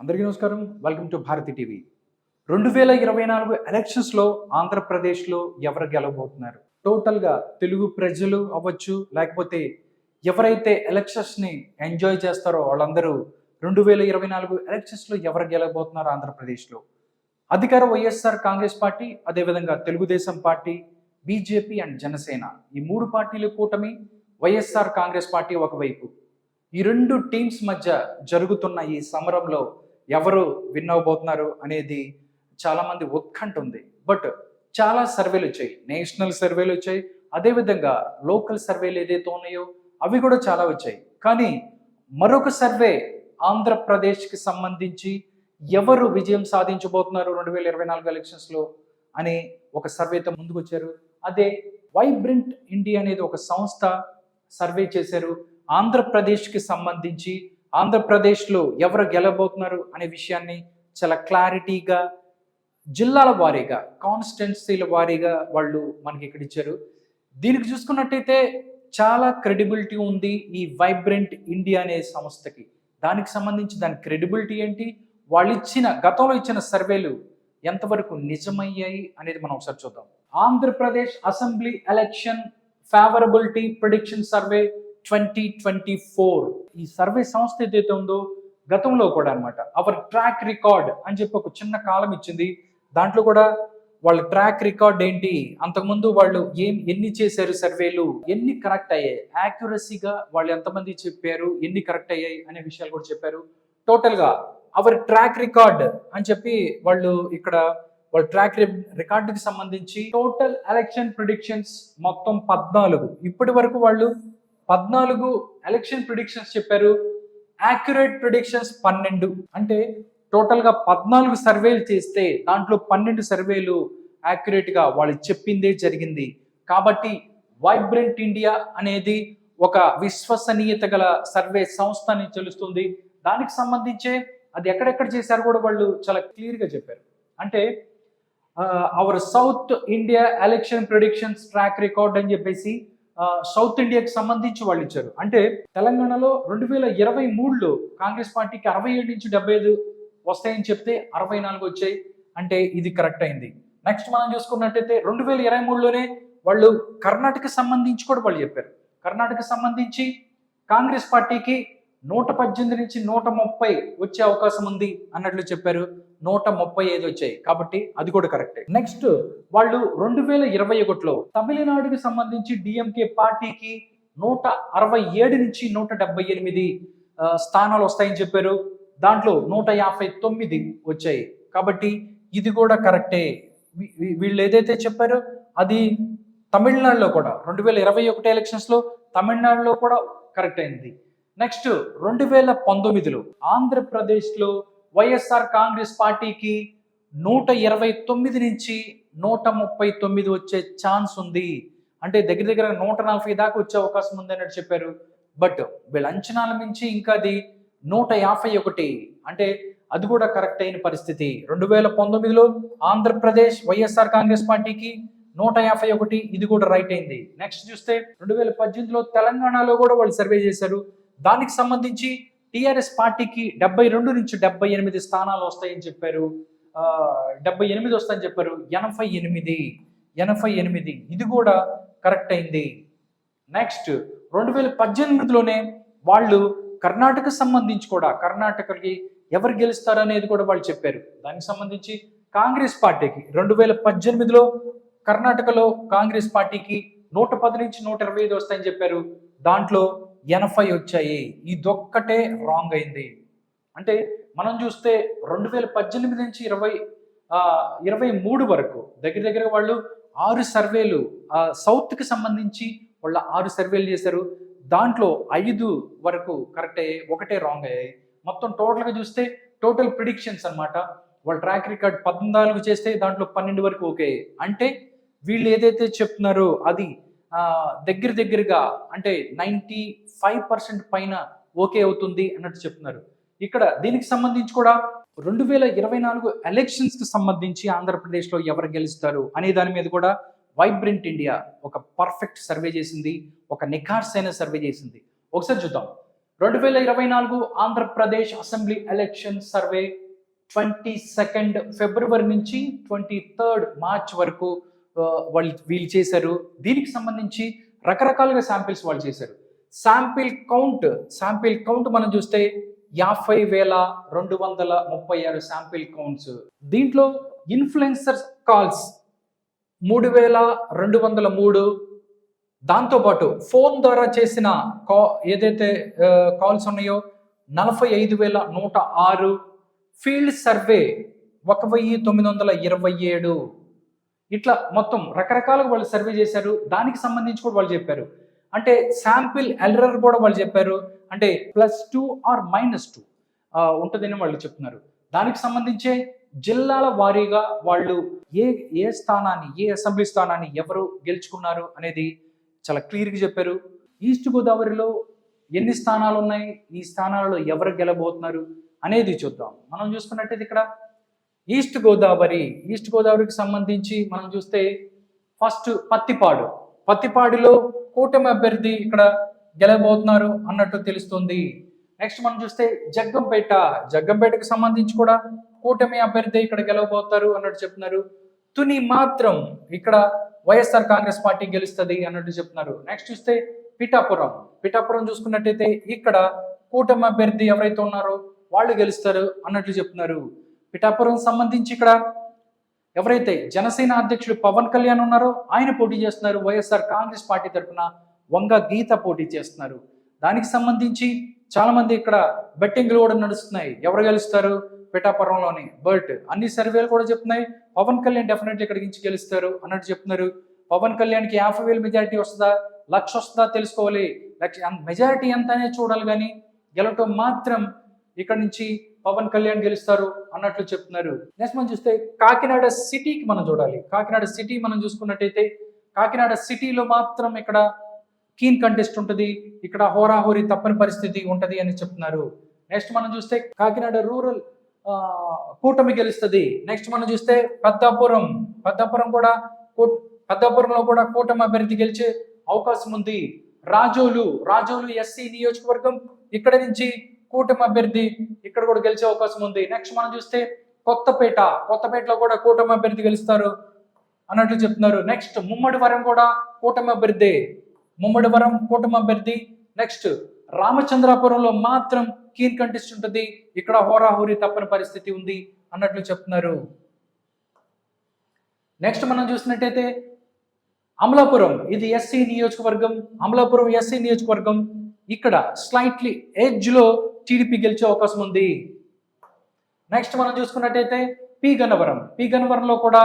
అందరికీ నమస్కారం. Welcome to Bharati TV. 2024 ఎలక్షన్స్‌లో ఆంధ్రప్రదేశ్‌లో ఎవరు గెలవబోతున్నారు? టోటల్‌గా తెలుగు ప్రజలు అవ్వచ్చు, లేకపోతే ఎవరైతే ఎలక్షన్స్‌ని ఎంజాయ్ చేస్తారో వాళ్ళందరూ 2024 ఎలక్షన్స్‌లో ఎవరు గెలవబోతున్నారు ఆంధ్రప్రదేశ్‌లో? అధికార వైఎస్ఆర్ కాంగ్రెస్ పార్టీ, అదేవిధంగా Telugu Desam party, BJP and Janasena ఈ 3 పార్టీల కూటమి, వైఎస్ఆర్ కాంగ్రెస్ పార్టీ ఒకవైపు. ఈ 2 టీమ్స్ మధ్య జరుగుతున్న ఈ సమరంలో ఎవరు విన్ అవ్వబోతున్నారు అనేది చాలామంది ఉత్కంఠ ఉంది. బట్ చాలా సర్వేలు వచ్చాయి, నేషనల్ సర్వేలు వచ్చాయి, అదేవిధంగా లోకల్ సర్వేలు ఏదైతే ఉన్నాయో అవి కూడా చాలా వచ్చాయి. కానీ మరొక సర్వే ఆంధ్రప్రదేశ్కి సంబంధించి ఎవరు విజయం సాధించబోతున్నారు 2024 ఎలక్షన్స్లో అని ఒక సర్వేతో ముందుకు వచ్చారు. అదే వైబ్రెంట్ ఇండియా అనేది ఒక సంస్థ సర్వే చేశారు. ఆంధ్రప్రదేశ్కి సంబంధించి ఆంధ్రప్రదేశ్లో ఎవరు గెలవబోతున్నారు అనే విషయాన్ని చాలా క్లారిటీగా జిల్లాల వారీగా, కాన్స్టిట్యున్సీల వారీగా వాళ్ళు మనకి ఇక్కడ ఇచ్చారు. దీనికి చూసుకున్నట్టయితే చాలా క్రెడిబిలిటీ ఉంది ఈ వైబ్రెంట్ ఇండియా అనే సంస్థకి. దానికి సంబంధించి దాని క్రెడిబిలిటీ ఏంటి, వాళ్ళు ఇచ్చిన గతంలో ఇచ్చిన సర్వేలు ఎంతవరకు నిజమయ్యాయి అనేది మనం ఒకసారి చూద్దాం. Andhra Pradesh assembly election favourability prediction survey 2024 ఈ సర్వే సంస్థ ఏదైతే ఉందో గతంలో కూడా అనమాట అవర్ ట్రాక్ రికార్డ్ అని చెప్పి ఒక చిన్న కాలం ఇచ్చింది. దాంట్లో కూడా వాళ్ళ ట్రాక్ రికార్డ్ ఏంటి, అంతకుముందు వాళ్ళు ఎన్ని చేశారు సర్వేలు, ఎన్ని కరెక్ట్ అయ్యాయి, యాక్యురసీగా వాళ్ళు ఎంతమంది చెప్పారు, ఎన్ని కరెక్ట్ అయ్యాయి అనే విషయాలు కూడా చెప్పారు. టోటల్గా అవర్ ట్రాక్ రికార్డ్ అని చెప్పి వాళ్ళు ఇక్కడ వాళ్ళ ట్రాక్ రికార్డుకి సంబంధించి టోటల్ ఎలక్షన్ ప్రిడిక్షన్స్ మొత్తం 14. ఇప్పటి వరకు వాళ్ళు 14 ఎలక్షన్ ప్రిడిక్షన్స్ చెప్పారు. Accurate predictions 12. అంటే టోటల్గా 14 సర్వేలు చేస్తే దాంట్లో 12 సర్వేలు యాక్యురేట్గా వాళ్ళు చెప్పిందే జరిగింది. కాబట్టి వైబ్రెంట్ ఇండియా అనేది ఒక విశ్వసనీయత గల సర్వే సంస్థ అని తెలుస్తుంది. దానికి సంబంధించే అది ఎక్కడెక్కడ చేశారు కూడా వాళ్ళు చాలా క్లియర్గా చెప్పారు. అంటే our South India election predictions track record అని చెప్పేసి సౌత్ ఇండియాకి సంబంధించి వాళ్ళు ఇచ్చారు. అంటే తెలంగాణలో 2023లో కాంగ్రెస్ పార్టీకి 67 నుంచి 75 వస్తాయని చెప్తే 64 వచ్చాయి. అంటే ఇది కరెక్ట్ అయింది. నెక్స్ట్ మనం చూసుకున్నట్టయితే 2023లోనే వాళ్ళు కర్ణాటక సంబంధించి కూడా వాళ్ళు చెప్పారు. కర్ణాటక సంబంధించి కాంగ్రెస్ పార్టీకి 118 నుంచి 130 వచ్చే అవకాశం ఉంది అన్నట్లు చెప్పారు. 135 వచ్చాయి. కాబట్టి అది కూడా కరెక్టే. నెక్స్ట్ వాళ్ళు 2021లో తమిళనాడుకి సంబంధించి డిఎంకే పార్టీకి 167 నుంచి 178 స్థానాలు వస్తాయని చెప్పారు. దాంట్లో 159 వచ్చాయి. కాబట్టి ఇది కూడా కరెక్టే. వీళ్ళు ఏదైతే చెప్పారో అది తమిళనాడులో కూడా 2021 ఎలక్షన్స్లో తమిళనాడులో కూడా కరెక్ట్ అయింది. నెక్స్ట్ 2019లో ఆంధ్రప్రదేశ్లో వైఎస్ఆర్ కాంగ్రెస్ పార్టీకి 129 నుంచి 139 వచ్చే ఛాన్స్ ఉంది. అంటే దగ్గర దగ్గర 140 దాకా వచ్చే అవకాశం ఉంది అన్నట్టు చెప్పారు. బట్ వీళ్ళ అంచనాల మించి ఇంకా అది 151, అంటే అది కూడా కరెక్ట్ అయిన పరిస్థితి. 2019లో ఆంధ్రప్రదేశ్ వైఎస్ఆర్ కాంగ్రెస్ పార్టీకి 151, ఇది కూడా రైట్ అయింది. నెక్స్ట్ చూస్తే 2018లో తెలంగాణలో కూడా వాళ్ళు సర్వే చేశారు. దానికి సంబంధించి టిఆర్ఎస్ పార్టీకి 72 నుంచి 78 స్థానాలు వస్తాయని చెప్పారు. 78 వస్తాయని చెప్పారు. 88 ఇది కూడా కరెక్ట్ అయింది. నెక్స్ట్ 2018లోనే వాళ్ళు కర్ణాటక సంబంధించి కూడా కర్ణాటకకి ఎవరు గెలుస్తారు అనేది కూడా వాళ్ళు చెప్పారు. దానికి సంబంధించి కాంగ్రెస్ పార్టీకి 2018లో కర్ణాటకలో కాంగ్రెస్ పార్టీకి 110 నుంచి 125 వస్తాయని చెప్పారు. దాంట్లో 80 వచ్చాయి. ఇదొక్కటే రాంగ్ అయింది. అంటే మనం చూస్తే 2018 నుంచి 23 వరకు దగ్గర దగ్గర వాళ్ళు 6 సర్వేలు సౌత్కి సంబంధించి వాళ్ళ 6 సర్వేలు చేశారు. దాంట్లో 5 వరకు కరెక్ట్ అయ్యాయి, ఒకటే రాంగ్ అయ్యాయి. మొత్తం టోటల్గా చూస్తే టోటల్ ప్రిడిక్షన్స్ అనమాట. వాళ్ళ ట్రాక్ రికార్డ్ 14 చేస్తే దాంట్లో 12 వరకు ఓకే. అంటే వీళ్ళు ఏదైతే చెప్తున్నారో అది దగ్గర దగ్గరగా అంటే 95% పైన ఓకే అవుతుంది అన్నట్టు చెప్తున్నారు. ఇక్కడ దీనికి సంబంధించి కూడా 2024 ఎలక్షన్స్కి సంబంధించి ఆంధ్రప్రదేశ్లో ఎవరు గెలుస్తారు అనే దాని మీద కూడా వైబ్రెంట్ ఇండియా ఒక పర్ఫెక్ట్ సర్వే చేసింది, ఒక నిఖార్సైన సర్వే చేసింది. ఒకసారి చూద్దాం. 2024 ఆంధ్రప్రదేశ్ అసెంబ్లీ ఎలక్షన్ సర్వే 22 ఫిబ్రవరి నుంచి 23 మార్చ్ వరకు వీళ్ళు చేశారు. దీనికి సంబంధించి రకరకాలుగా శాంపిల్స్ వాళ్ళు చేశారు. శాంపిల్ కౌంట్ మనం చూస్తే 50,236 శాంపిల్ కౌంట్స్. దీంట్లో ఇన్ఫ్లుయెన్సర్ కాల్స్ 3,203, దాంతోపాటు ఫోన్ ద్వారా చేసిన ఏదైతే కాల్స్ ఉన్నాయో 45,106, ఫీల్డ్ సర్వే 1,927. ఇట్లా మొత్తం రకరకాలుగా వాళ్ళు సర్వే చేశారు. దానికి సంబంధించి కూడా వాళ్ళు చెప్పారు. అంటే శాంపిల్ ఎర్రర్ కూడా వాళ్ళు చెప్పారు. అంటే +2 or -2 ఉంటుందని వాళ్ళు చెప్తున్నారు. దానికి సంబంధించే జిల్లాల వారీగా వాళ్ళు ఏ స్థానాన్ని, ఏ అసెంబ్లీ స్థానాన్ని ఎవరు గెలుచుకున్నారు అనేది చాలా క్లియర్గా చెప్పారు. ఈస్ట్ గోదావరిలో ఎన్ని స్థానాలు ఉన్నాయి, ఈ స్థానాలలో ఎవరు గెలబోతున్నారు అనేది చూద్దాం. మనం చూసుకున్నట్టయితే ఇక్కడ ఈస్ట్ గోదావరికి సంబంధించి మనం చూస్తే ఫస్ట్ పత్తిపాడులో కూటమి అభ్యర్థి ఇక్కడ గెలబోతున్నారు అన్నట్టు తెలుస్తుంది. నెక్స్ట్ మనం చూస్తే జగ్గంపేటకు సంబంధించి కూడా కూటమి అభ్యర్థి ఇక్కడ గెలవబోతారు అన్నట్టు చెప్తున్నారు. తుని మాత్రం ఇక్కడ వైఎస్ఆర్ కాంగ్రెస్ పార్టీ గెలుస్తుంది అన్నట్టు చెప్తున్నారు. నెక్స్ట్ చూస్తే పిఠాపురం చూసుకున్నట్టయితే ఇక్కడ కూటమి అభ్యర్థి ఎవరైతే ఉన్నారో వాళ్ళు గెలుస్తారు అన్నట్లు చెప్తున్నారు. పిఠాపురం సంబంధించి ఇక్కడ ఎవరైతే జనసేన అధ్యక్షుడు పవన్ కళ్యాణ్ ఉన్నారో ఆయన పోటీ చేస్తున్నారు. వైఎస్ఆర్ కాంగ్రెస్ పార్టీ తరఫున వంగ గీత పోటీ చేస్తున్నారు. దానికి సంబంధించి చాలా మంది ఇక్కడ బెట్టింగ్లు కూడా నడుస్తున్నాయి, ఎవరు గెలుస్తారు పిఠాపురంలోని. బట్ అన్ని సర్వేలు కూడా చెప్తున్నాయి పవన్ కళ్యాణ్ డెఫినెట్లీ ఇక్కడికి నుంచి గెలుస్తారు అన్నట్టు చెప్తున్నారు. పవన్ కళ్యాణ్కి 50,000 మెజారిటీ వస్తుందా, 1,00,000 వస్తుందా తెలుసుకోవాలి. మెజారిటీ ఎంత అనేది చూడాలి, కానీ గెలవటం మాత్రం ఇక్కడ నుంచి పవన్ కళ్యాణ్ గెలుస్తారు అన్నట్లు చెప్తున్నారు. నెక్స్ట్ మనం చూస్తే కాకినాడ సిటీకి మనం చూడాలి. కాకినాడ సిటీ మనం చూసుకున్నట్టయితే కాకినాడ సిటీలో మాత్రం ఇక్కడ కీన్ కంటెస్ట్ ఉంటుంది. ఇక్కడ హోరాహోరీ తప్పని పరిస్థితి ఉంటుంది అని చెప్తున్నారు. నెక్స్ట్ మనం చూస్తే కాకినాడ రూరల్ కూటమి గెలుస్తుంది. నెక్స్ట్ మనం చూస్తే పెద్దాపురంలో కూడా కూటమి అభ్యర్థి గెలిచే అవకాశం ఉంది. రాజోలు ఎస్సీ నియోజకవర్గం, ఇక్కడ నుంచి కూటమి అభ్యర్థి ఇక్కడ కూడా గెలిచే అవకాశం ఉంది. నెక్స్ట్ మనం చూస్తే కొత్తపేటలో కూడా కూటమి అభ్యర్థి గెలుస్తారు అన్నట్లు చెప్తున్నారు. నెక్స్ట్ ముమ్మడివరం కూడా కూటమి అభ్యర్థి. నెక్స్ట్ రామచంద్రాపురంలో మాత్రం కీన్ కంటెస్ట్ ఉంటుంది. ఇక్కడ హోరాహోరీ తప్పని పరిస్థితి ఉంది అన్నట్లు చెప్తున్నారు. నెక్స్ట్ మనం చూసినట్టయితే అమలాపురం, ఇది ఎస్సీ నియోజకవర్గం. ఇక్కడ స్లైట్లీ ఎడ్జ్ లో టీడీపీ గెలిచే అవకాశం ఉంది. నెక్స్ట్ మనం చూసుకున్నట్టయితే పి గన్నవరంలో కూడా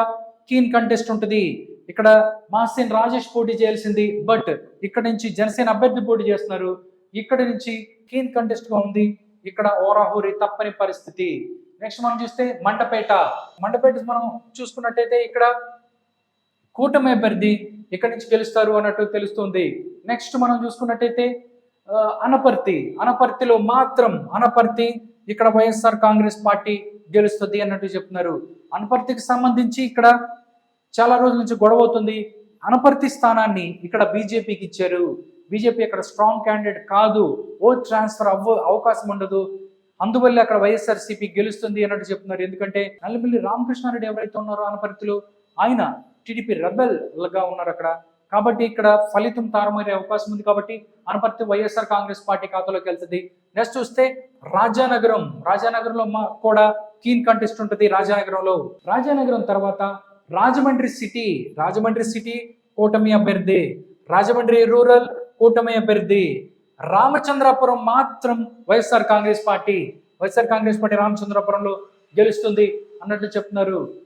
కీన్ కంటెస్ట్ ఉంటుంది. ఇక్కడ మాసేన్ రాజేష్ పోటీ చేయాల్సింది, బట్ ఇక్కడ నుంచి జనసేన అభ్యర్థి పోటీ చేస్తున్నారు. ఇక్కడ నుంచి కీన్ కంటెస్ట్ గా ఉంది. ఇక్కడ ఓరాహోరీ తప్పని పరిస్థితి. నెక్స్ట్ మనం చూస్తే మండపేట మనం చూసుకున్నట్టయితే ఇక్కడ కూటమి అభ్యర్థి ఇక్కడ నుంచి గెలుస్తారు అన్నట్టు తెలుస్తుంది. నెక్స్ట్ మనం చూసుకున్నట్టయితే అనపర్తిలో మాత్రం ఇక్కడ వైఎస్ఆర్ కాంగ్రెస్ పార్టీ గెలుస్తుంది అన్నట్టు చెప్తున్నారు. అనపర్తికి సంబంధించి ఇక్కడ చాలా రోజుల నుంచి గొడవ అవుతుంది. అనపర్తి స్థానాన్ని ఇక్కడ బీజేపీకి ఇచ్చారు. బీజేపీ అక్కడ స్ట్రాంగ్ క్యాండిడేట్ కాదు, ఓట్ ట్రాన్స్ఫర్ అవకాశం ఉండదు, అందువల్ల అక్కడ వైఎస్ఆర్సీపీ గెలుస్తుంది అన్నట్టు చెప్తున్నారు. ఎందుకంటే నల్లమిల్లి రామకృష్ణారెడ్డి ఎవరైతే ఉన్నారో అనపర్తిలో ఆయన టీడీపీ రెబెల్ గా ఉన్నారు అక్కడ. కాబట్టి ఇక్కడ ఫలితం తారుమారే అవకాశం ఉంది. కాబట్టి అనపర్తి వైఎస్ఆర్ కాంగ్రెస్ పార్టీ ఖాతాలోకి వెళ్తుంది. నెక్స్ట్ చూస్తే రాజానగరంలో కూడా కీన్ కంటెస్ట్ ఉంటుంది. రాజానగరం తర్వాత రాజమండ్రి సిటీ కూటమి అభ్యర్థి, రాజమండ్రి రూరల్ కూటమి అభ్యర్థి, రామచంద్రాపురం మాత్రం వైఎస్ఆర్ కాంగ్రెస్ పార్టీ రామచంద్రాపురంలో గెలుస్తుంది అన్నట్లు చెప్తున్నారు.